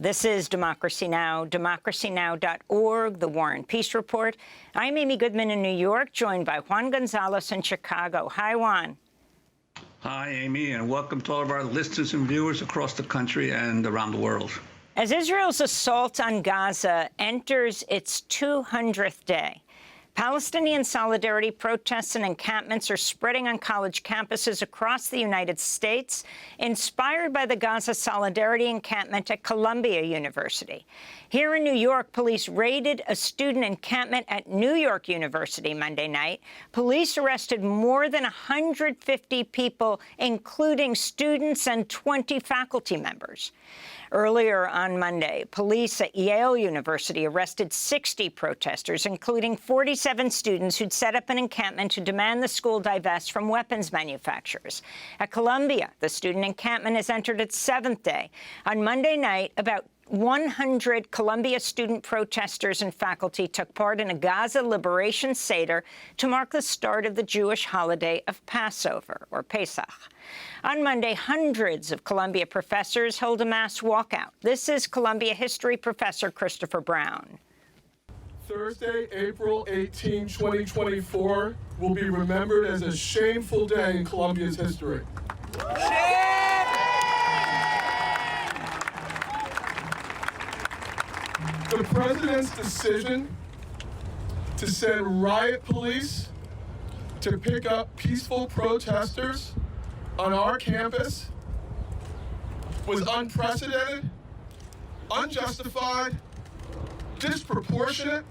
This is Democracy Now!, democracynow.org, The War and Peace Report. I'm Amy Goodman in New York, joined by Juan Gonzalez in Chicago. Hi, Juan. Hi, Amy, and welcome to all of our listeners and viewers across the country and around the world. As Israel's assault on Gaza enters its 200th day, Palestinian solidarity protests and encampments are spreading on college campuses across the United States, inspired by the Gaza Solidarity encampment at Columbia University. Here in New York, police raided a student encampment at New York University Monday night. Police arrested more than 150 people, including students and 20 faculty members. Earlier on Monday, police at Yale University arrested 60 protesters, including 47 students who'd set up an encampment to demand the school divest from weapons manufacturers. At Columbia, the student encampment has entered its 7th day. On Monday night, about 100 Columbia student protesters and faculty took part in a Gaza liberation Seder to mark the start of the Jewish holiday of Passover, or Pesach. On Monday, hundreds of Columbia professors held a mass walkout. This is Columbia history professor Christopher Brown. Thursday, April 18, 2024, will be remembered as a shameful day in Columbia's history. The president's decision to send riot police to pick up peaceful protesters on our campus was unprecedented, unjustified, disproportionate,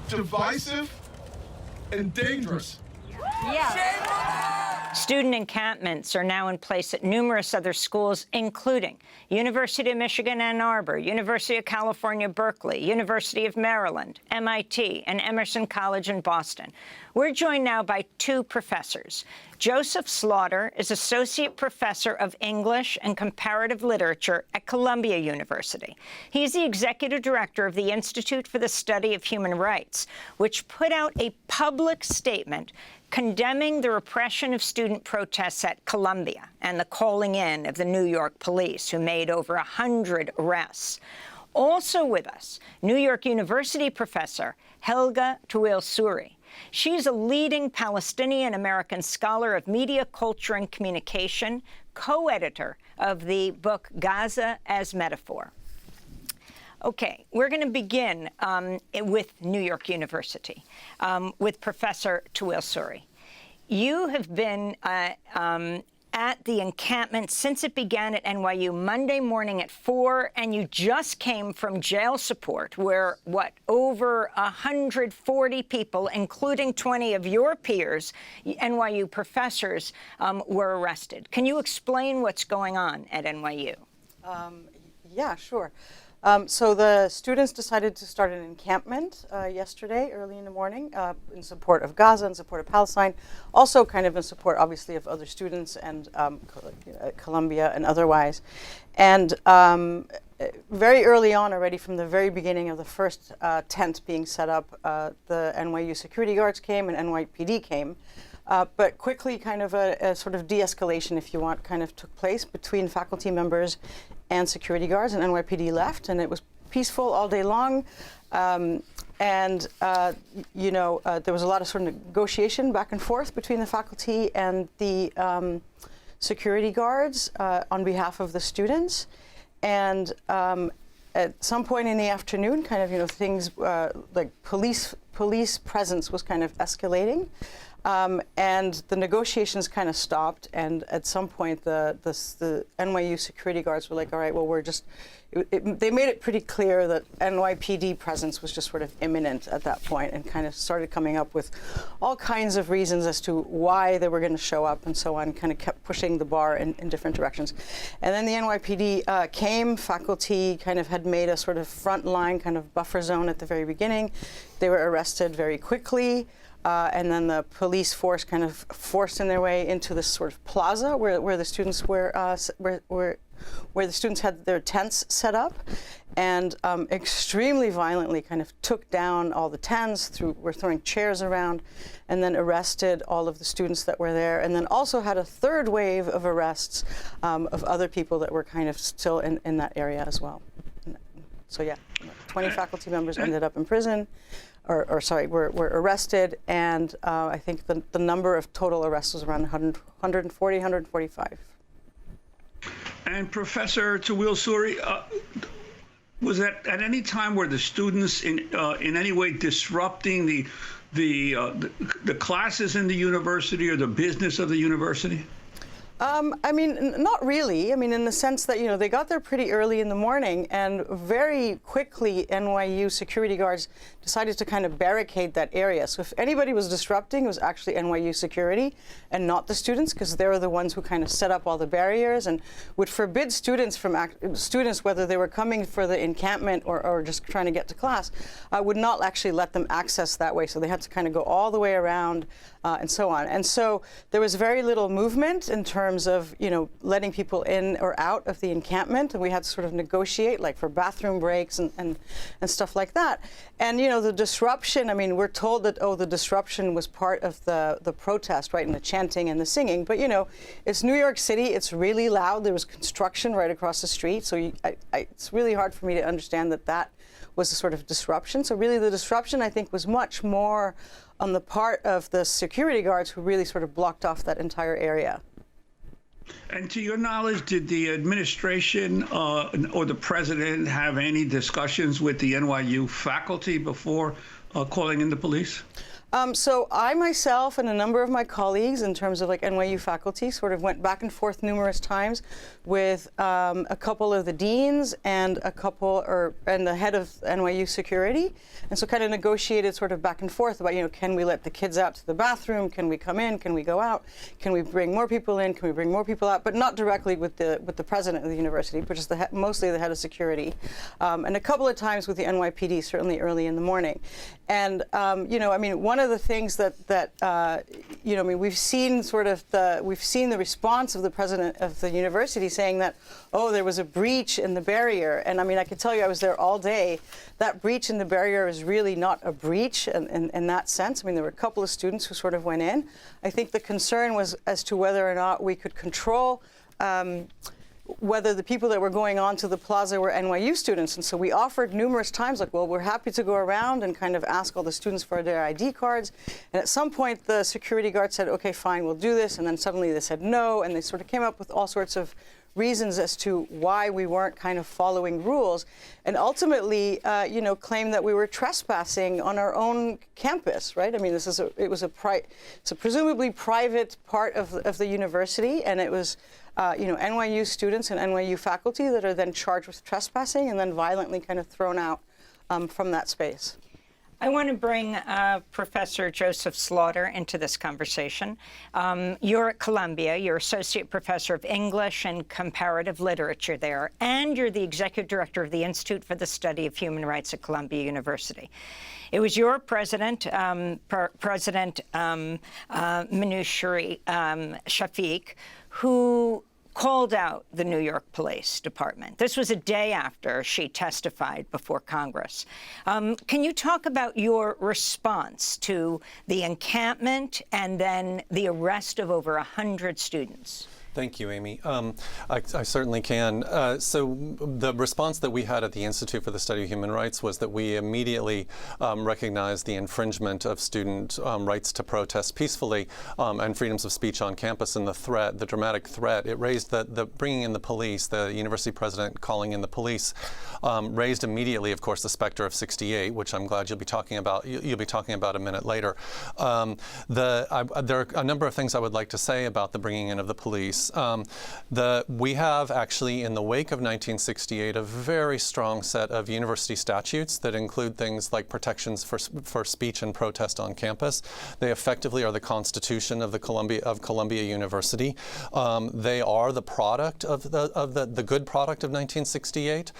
divisive, and dangerous. Student encampments are now in place at numerous other schools, including University of Michigan, Ann Arbor, University of California, Berkeley, University of Maryland, MIT, and Emerson College in Boston. We're joined now by two professors. Joseph Slaughter is Associate Professor of English and Comparative Literature at Columbia University. He's the Executive Director of the Institute for the Study of Human Rights, which put out a public statement condemning the repression of student protests at Columbia and the calling in of the New York police, who made over 100 arrests. Also with us, New York University professor Helga Tawil-Souri. She's a leading Palestinian American scholar of media, culture, and communication, co-editor of the book Gaza as Metaphor. Okay, we're going to begin with New York University, with Professor Tawil-Souri. You have been at the encampment since it began at NYU Monday morning at 4, and you just came from jail support, where, over 140 people, including 20 of your peers, NYU professors, were arrested. Can you explain what's going on at NYU? Yeah, sure. So the students decided to start an encampment yesterday, early in the morning, in support of Gaza, in support of Palestine, also kind of in support, obviously, of other students and Columbia and otherwise. And very early on, already from the very beginning of the first tent being set up, the NYU security guards came and NYPD came. But quickly, kind of a sort of de-escalation, if you want, kind of took place between faculty members and security guards, and NYPD left, and it was peaceful all day long. There was a lot of sort of negotiation back and forth between the faculty and the security guards on behalf of the students. And at some point in the afternoon, kind of, things like police presence was kind of escalating. And the negotiations kind of stopped, and at some point the NYU security guards were like, all right, well, they made it pretty clear that NYPD presence was just sort of imminent at that point, and kind of started coming up with all kinds of reasons as to why they were going to show up and so on, kind of kept pushing the bar in different directions. And then the NYPD came. Faculty kind of had made a sort of front line kind of buffer zone at the very beginning. They were arrested very quickly. And then the police force kind of forced in their way into this sort of plaza where the students were, where the students had their tents set up, and extremely violently kind of took down all the tents, were throwing chairs around, and then arrested all of the students that were there, and then also had a third wave of arrests of other people that were kind of still in that area as well. So yeah, 20 faculty members ended up in prison, or sorry, were arrested, and I think the number of total arrests was around 140, 145. And Professor Tawil-Souri, was that at any time were the students in any way disrupting the classes in the university or the business of the university? I mean, not really. I mean, in the sense that, they got there pretty early in the morning, and very quickly NYU security guards decided to kind of barricade that area. So if anybody was disrupting, it was actually NYU security and not the students, because they were the ones who kind of set up all the barriers and would forbid students whether they were coming for the encampment or just trying to get to class, would not actually let them access that way. So they had to kind of go all the way around and so on. And so there was very little movement in terms of, letting people in or out of the encampment. And we had to sort of negotiate, like for bathroom breaks and stuff like that. And, the disruption, I mean, we're told that, the disruption was part of the protest, right, and the chanting and the singing. But, it's New York City. It's really loud. There was construction right across the street. So it's really hard for me to understand that was a sort of disruption. So really the disruption, I think, was much more on the part of the security guards who really sort of blocked off that entire area. And to your knowledge, did the administration or the president have any discussions with the NYU faculty before calling in the police? So I myself and a number of my colleagues, in terms of like NYU faculty, sort of went back and forth numerous times with a couple of the deans and and the head of NYU security, and so kind of negotiated sort of back and forth about, can we let the kids out to the bathroom? Can we come in? Can we go out? Can we bring more people in? Can we bring more people out? But not directly with the president of the university, but just mostly the head of security, and a couple of times with the NYPD, certainly early in the morning. And I mean, one of the things that I mean, we've seen the response of the president of the university saying that, there was a breach in the barrier. And I mean, I can tell you, I was there all day. That breach in the barrier is really not a breach in that sense. I mean, there were a couple of students who sort of went in. I think the concern was as to whether or not we could control whether the people that were going on to the plaza were NYU students. And so we offered numerous times, like, well, we're happy to go around and kind of ask all the students for their ID cards. And at some point, the security guard said, okay, fine, we'll do this. And then suddenly they said no, and they sort of came up with all sorts of reasons as to why we weren't kind of following rules, and ultimately, claimed that we were trespassing on our own campus, right? I mean, it's a presumably private part of the university, and it was NYU students and NYU faculty that are then charged with trespassing and then violently kind of thrown out from that space. I want to bring Professor Joseph Slaughter into this conversation. You're at Columbia. You're Associate Professor of English and Comparative Literature there, and you're the Executive Director of the Institute for the Study of Human Rights at Columbia University. It was your president, President Minouchery Shafiq, who called out the New York Police Department. This was a day after she testified before Congress. Can you talk about your response to the encampment and then the arrest of over 100 students? Thank you, Amy. I certainly can. So the response that we had at the Institute for the Study of Human Rights was that we immediately recognized the infringement of student rights to protest peacefully and freedoms of speech on campus, and the dramatic threat. It raised the bringing in the police, the university president calling in the police, raised immediately, of course, the specter of 68, which I'm glad you'll be talking about a minute later. There are a number of things I would like to say about the bringing in of the police. We have actually, in the wake of 1968, a very strong set of university statutes that include things like protections for speech and protest on campus. They effectively are the Constitution of Columbia University. They are the product of the good product of 1968,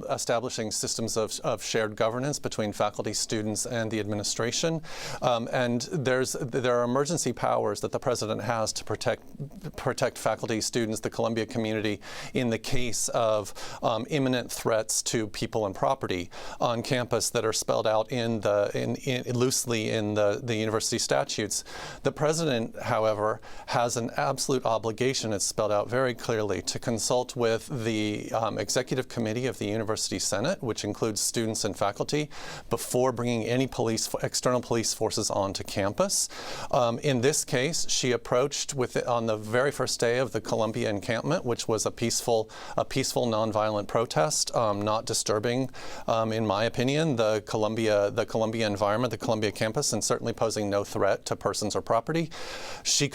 establishing systems of shared governance between faculty, students, and the administration. And there are emergency powers that the president has to protect faculty, students, the Columbia community in the case of imminent threats to people and property on campus that are spelled out loosely in the university statutes. The president, however, has an absolute obligation, it's spelled out very clearly, to consult with the executive committee of the University Senate, which includes students and faculty, before bringing any external police forces onto campus. In this case, she approached on the very first day of the Columbia encampment, which was a peaceful nonviolent protest, not disturbing, in my opinion, the Columbia environment, the Columbia campus, and certainly posing no threat to persons or property. She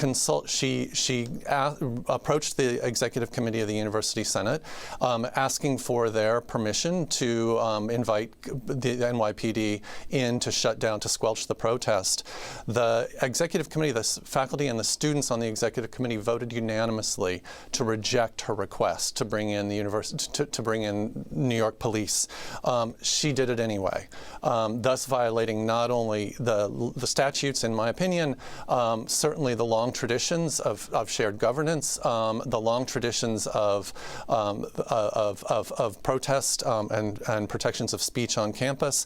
approached the executive committee of the University Senate, asking for their permission to invite the NYPD in to shut down, to squelch the protest. The executive committee, the faculty and the students on the executive committee voted unanimously to reject her request to bring in to bring in New York police. She did it anyway, thus violating not only the statutes, in my opinion, certainly the long traditions of shared governance, the long traditions of protest and protections of speech on campus,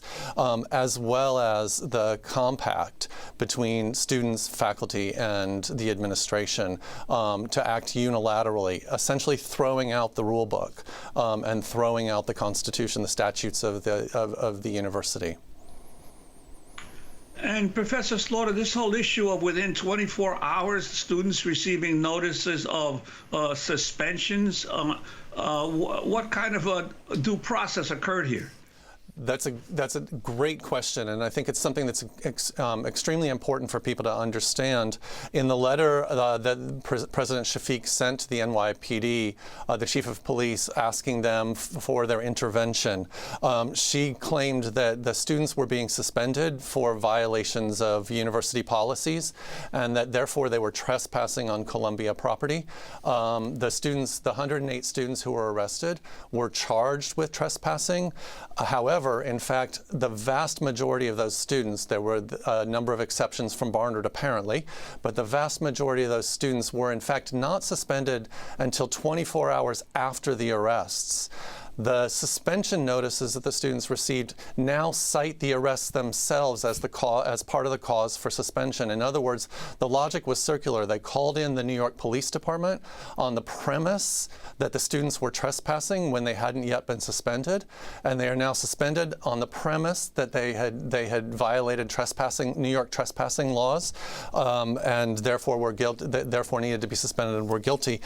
as well as the compact between students, faculty, and the administration to act unilaterally, essentially throwing out the rule book and throwing out the Constitution, the statutes of the university. And Professor Slaughter, this whole issue of within 24 hours, students receiving notices of suspensions, what kind of a due process occurred here? That's a great question, and I think it's something that's extremely important for people to understand. In the letter that President Shafiq sent to the NYPD, the chief of police, asking them for their intervention, she claimed that the students were being suspended for violations of university policies, and that therefore they were trespassing on Columbia property. The 108 students who were arrested were charged with trespassing. However, in fact, the vast majority of those students, there were a number of exceptions from Barnard apparently, but the vast majority of those students were in fact not suspended until 24 hours after the arrests. The suspension notices that the students received now cite the arrests themselves as part of the cause for suspension. In other words, the logic was circular. They called in the New York Police Department on the premise that the students were trespassing when they hadn't yet been suspended, and they are now suspended on the premise that they had violated New York trespassing laws, and therefore therefore needed to be suspended and were guilty.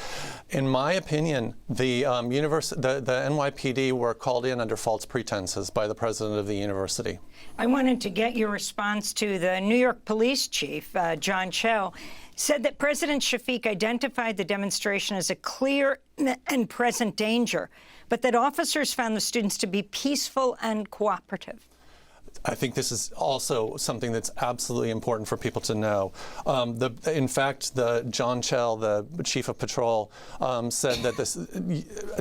In my opinion, the NYPD were called in under false pretenses by the president of the university. I wanted to get your response to the New York police chief, John Chell, said that President Shafiq identified the demonstration as a clear and present danger, but that officers found the students to be peaceful and cooperative. I think this is also something that's absolutely important for people to know. In fact, John Chell, the chief of patrol, said that this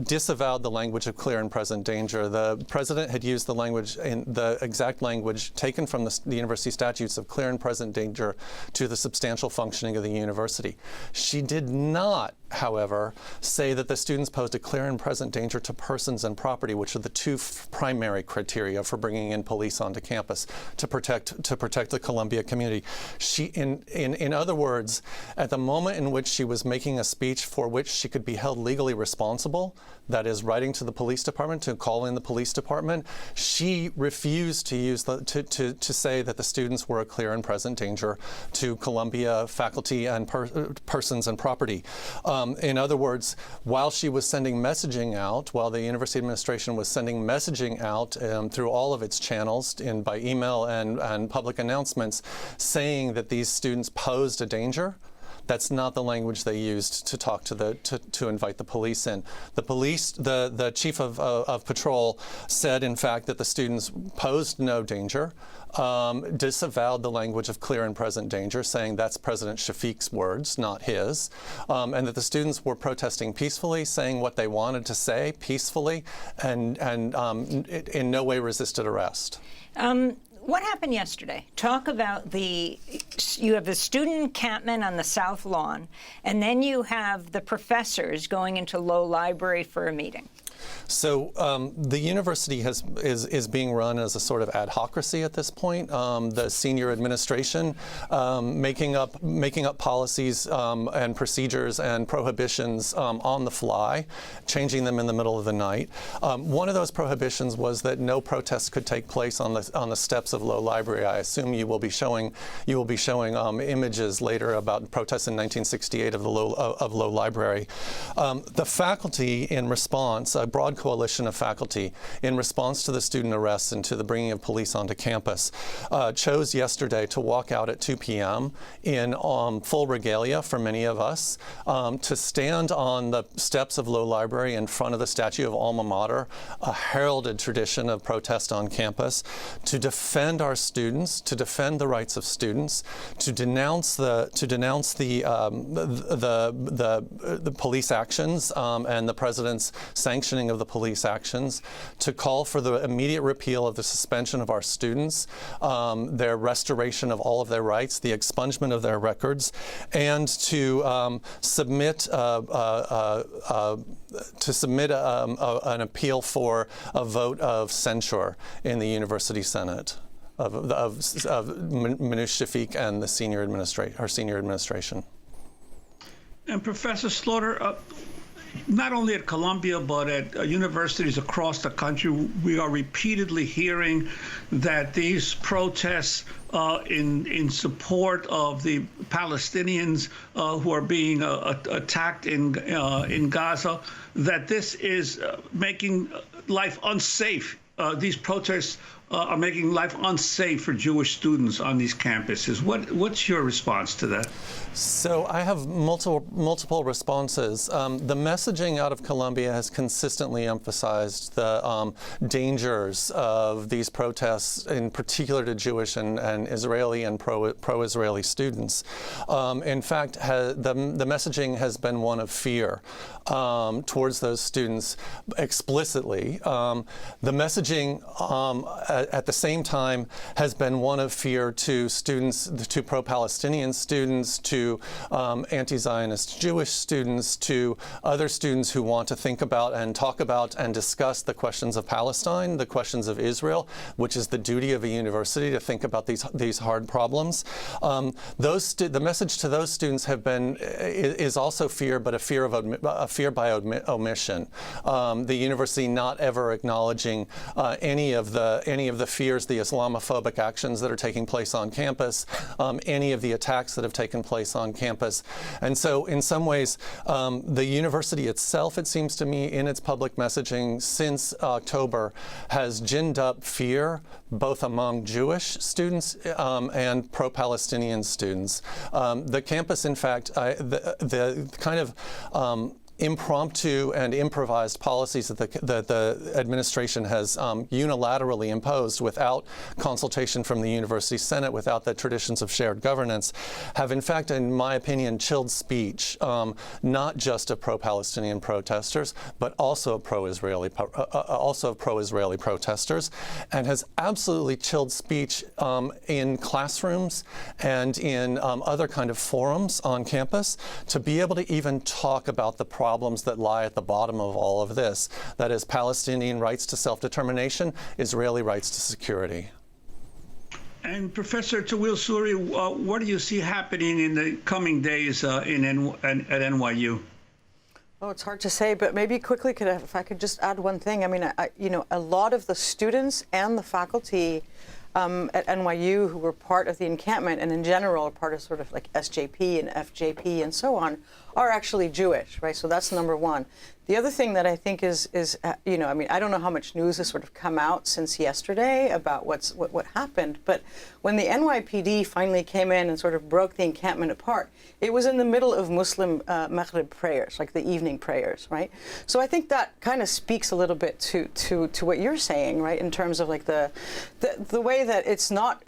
disavowed the language of clear and present danger. The president had used the exact language taken from the university statutes of clear and present danger to the substantial functioning of the university. She did not, however, say that the students posed a clear and present danger to persons and property, which are the two primary criteria for bringing in police onto campus to protect the Columbia community. In other words, at the moment in which she was making a speech for which she could be held legally responsible, that is, writing to the police department to call in the police department, she refused to use to say that the students were a clear and present danger to Columbia faculty and persons and property. In other words, while she was sending messaging out, while the university administration was sending messaging out through all of its channels, by email and public announcements, saying that these students posed a danger, that's not the language they used to talk to invite the police in. The chief of patrol said, in fact, that the students posed no danger, disavowed the language of clear and present danger, saying that's President Shafiq's words, not his, and that the students were protesting peacefully, saying what they wanted to say peacefully, and in no way resisted arrest. what happened yesterday? Talk about you have the student encampment on the South Lawn, and then you have the professors going into Low Library for a meeting. So the university is being run as a sort of ad-hocracy at this point. The senior administration making up policies and procedures and prohibitions on the fly, changing them in the middle of the night. One of those prohibitions was that no protests could take place on the steps of Low Library. I assume you will be showing images later about protests in 1968 of Low Library. The faculty, in response, a broad coalition of faculty, in response to the student arrests and to the bringing of police onto campus, chose yesterday to walk out at 2 p.m. in full regalia for many of us, to stand on the steps of Low Library in front of the statue of Alma Mater, a heralded tradition of protest on campus, to defend our students, to defend the rights of students, to denounce the police actions and the president's sanctioning of the police actions, to call for the immediate repeal of the suspension of our students, their restoration of all of their rights, the expungement of their records, and to submit an appeal for a vote of censure in the University Senate of Manoush Shafiq and the senior administration. And Professor Slaughter, not only at Columbia, but at universities across the country, we are repeatedly hearing that these protests in support of the Palestinians who are being attacked in Gaza, that this is making life unsafe. These protests are making life unsafe for Jewish students on these campuses. What's your response to that? So I have multiple responses. The messaging out of Columbia has consistently emphasized the dangers of these protests, in particular to Jewish and Israeli and pro-Israeli students. In fact, the messaging has been one of fear towards those students explicitly. The messaging at the same time has been one of fear to students, to pro-Palestinian students, to anti-Zionist Jewish students, to other students who want to think about and talk about and discuss the questions of Palestine, the questions of Israel, which is the duty of a university to think about these hard problems. The message to those students is also fear, but a fear by omission. The university not ever acknowledging any of the fears, the Islamophobic actions that are taking place on campus, any of the attacks that have taken place on campus. And so in some ways, the university itself, it seems to me, in its public messaging since October, has ginned up fear both among Jewish students and pro-Palestinian students. The campus, in fact, the kind of impromptu and improvised policies that the administration has unilaterally imposed without consultation from the University Senate, without the traditions of shared governance, have in fact, in my opinion, chilled speech, not just of pro-Palestinian protesters, but also of pro-Israeli protesters, and has absolutely chilled speech in classrooms and in other kind of forums on campus to be able to even talk about the problems that lie at the bottom of all of this. That is Palestinian rights to self-determination, Israeli rights to security. And Professor Tawil-Souri, what do you see happening in the coming days at NYU? Oh, it's hard to say, but maybe quickly, if I could just add one thing. I mean, a lot of the students and the faculty at NYU who were part of the encampment and in general are part of sort of like SJP and FJP and so on are actually Jewish, right? So that's number one. The other thing that I think is I mean, I don't know how much news has sort of come out since yesterday about what happened, but when the NYPD finally came in and sort of broke the encampment apart, it was in the middle of Muslim Maghrib prayers, like the evening prayers, right? So I think that kind of speaks a little bit to what you're saying, right, in terms of like the way that it's not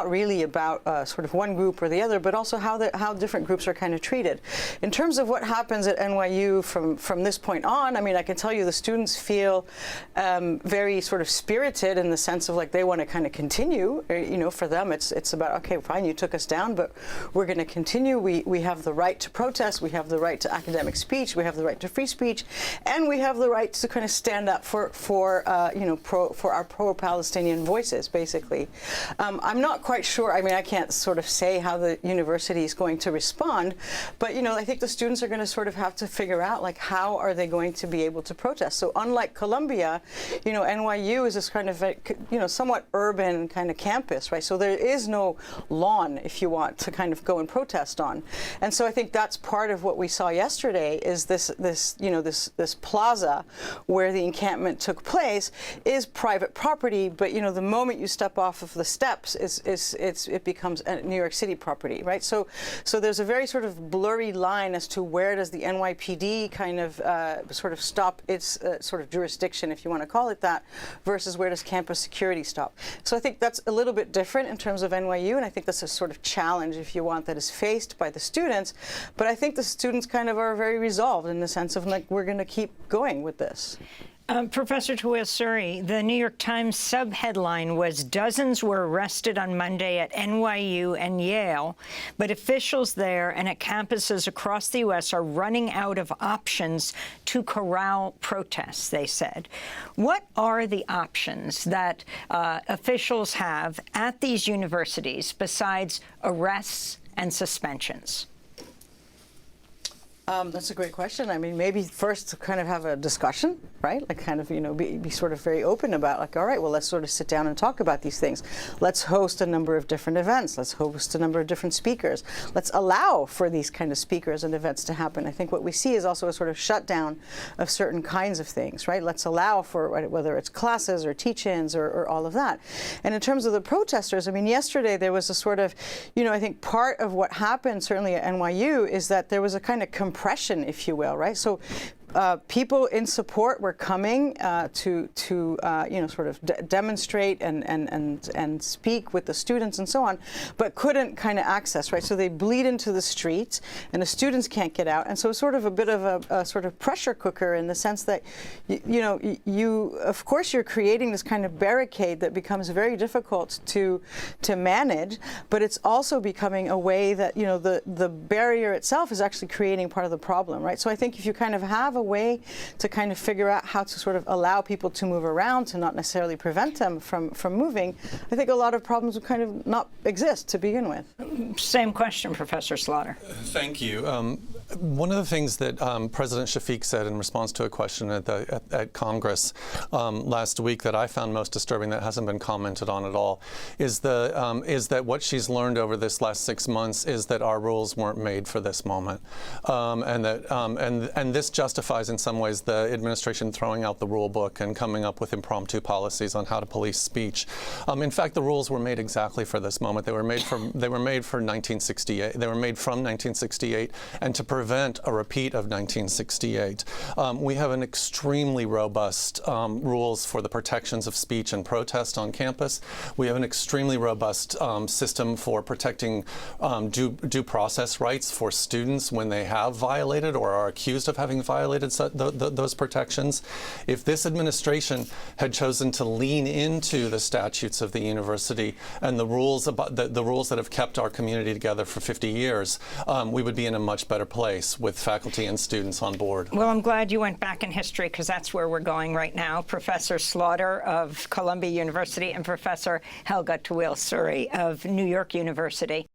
really about sort of one group or the other, but also how different groups are kind of treated. In terms of what happens at NYU from this point point on, I mean, I can tell you the students feel very sort of spirited in the sense of like they want to kind of continue. You know, for them, it's about, okay, fine, you took us down, but we're going to continue. We have the right to protest. We have the right to academic speech. We have the right to free speech, and we have the right to kind of stand up for our pro-Palestinian voices, basically. I'm not quite sure. I mean, I can't sort of say how the university is going to respond, but you know, I think the students are going to sort of have to figure out like how are they going to be able to protest. So unlike Columbia, you know, NYU is this kind of somewhat urban kind of campus, right? So there is no lawn, if you want, to kind of go and protest on. And so I think that's part of what we saw yesterday is this plaza where the encampment took place is private property, but you know, the moment you step off of the steps, it becomes a New York City property, right? So there's a very sort of blurry line as to where does the NYPD kind of sort of stop its sort of jurisdiction, if you want to call it that, versus where does campus security stop. So I think that's a little bit different in terms of NYU, and I think that's a sort of challenge, if you want, that is faced by the students. But I think the students kind of are very resolved in the sense of like, we're going to keep going with this. Professor Tawil-Souri, the New York Times subheadline was dozens were arrested on Monday at NYU and Yale, but officials there and at campuses across the U.S. are running out of options to corral protests, they said. What are the options that officials have at these universities besides arrests and suspensions? That's a great question. I mean, maybe first to kind of have a discussion, right? Like kind of, you know, be sort of very open about like, all right, well, let's sort of sit down and talk about these things. Let's host a number of different events. Let's host a number of different speakers. Let's allow for these kind of speakers and events to happen. I think what we see is also a sort of shutdown of certain kinds of things, right? Let's allow for whether it's classes or teach-ins or all of that. And in terms of the protesters, I mean, yesterday there was a sort of, you know, I think part of what happened certainly at NYU is that there was a kind of compression, if you will, right? So people in support were coming to you know, sort of demonstrate and speak with the students and so on, but couldn't kind of access, right? So they bleed into the streets, and the students can't get out, and so it's sort of a bit of a sort of pressure cooker in the sense that you of course you're creating this kind of barricade that becomes very difficult to manage, but it's also becoming a way that, you know, the barrier itself is actually creating part of the problem, right? So I think if you kind of have a way to kind of figure out how to sort of allow people to move around, to not necessarily prevent them from moving, I think a lot of problems would kind of not exist to begin with. Same question, Professor Slaughter. Thank you. One of the things that President Shafiq said in response to a question at Congress last week that I found most disturbing, that hasn't been commented on at all, is that what she's learned over this last 6 months is that our rules weren't made for this moment, and this justifies in some ways the administration throwing out the rule book and coming up with impromptu policies on how to police speech. In fact, the rules were made exactly for this moment. They were made for 1968. They were made from 1968, and to prevent a repeat of 1968. We have an extremely robust rules for the protections of speech and protest on campus. We have an extremely robust system for protecting due process rights for students when they have violated or are accused of having violated those protections. If this administration had chosen to lean into the statutes of the university and the rules about the rules that have kept our community together for 50 years, we would be in a much better place with faculty and students on board. Well, I'm glad you went back in history, because that's where we're going right now. Professor Slaughter of Columbia University and Professor Helga Tawil-Souri of New York University.